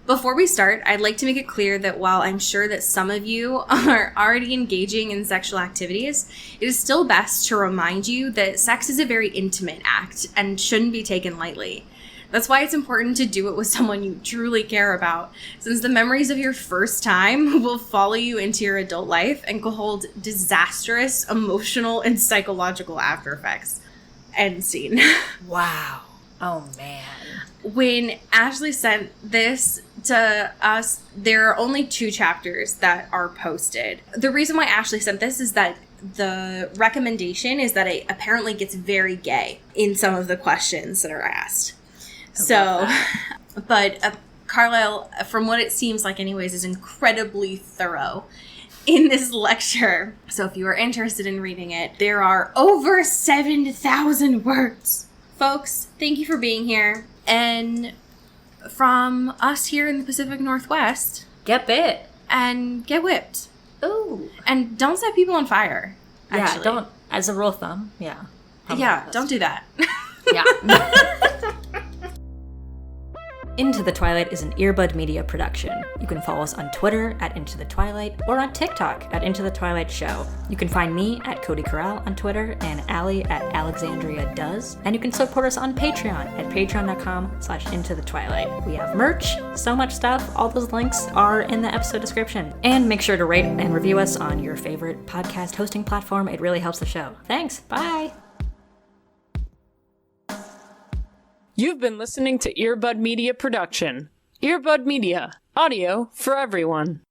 Before we start, I'd like to make it clear that while I'm sure that some of you are already engaging in sexual activities, it is still best to remind you that sex is a very intimate act and shouldn't be taken lightly. That's why it's important to do it with someone you truly care about, since the memories of your first time will follow you into your adult life and can hold disastrous emotional and psychological after effects. End scene. Wow. Oh, man. When Ashley sent this to us, there are only 2 chapters that are posted. The reason why Ashley sent this is that the recommendation is that it apparently gets very gay in some of the questions that are asked. So, but Carlisle, from what it seems like anyways, is incredibly thorough in this lecture. So if you are interested in reading it, there are over 7,000 words. Folks, thank you for being here. And from us here in the Pacific Northwest, Get bit. and get whipped. Ooh. And don't set people on fire, actually. Yeah, don't, as a rule of thumb, yeah. Yeah, don't do that. Yeah. Into the Twilight is an Earbud Media production. You can follow us on Twitter at Into the Twilight or on TikTok at Into the Twilight Show. You can find me at Cody Corral on Twitter and Allie at Alexandria Does. And you can support us on Patreon at patreon.com/Into the Twilight. We have merch, so much stuff. All those links are in the episode description. And make sure to rate and review us on your favorite podcast hosting platform. It really helps the show. Thanks. Bye. You've been listening to Earbud Media Production. Earbud Media, audio for everyone.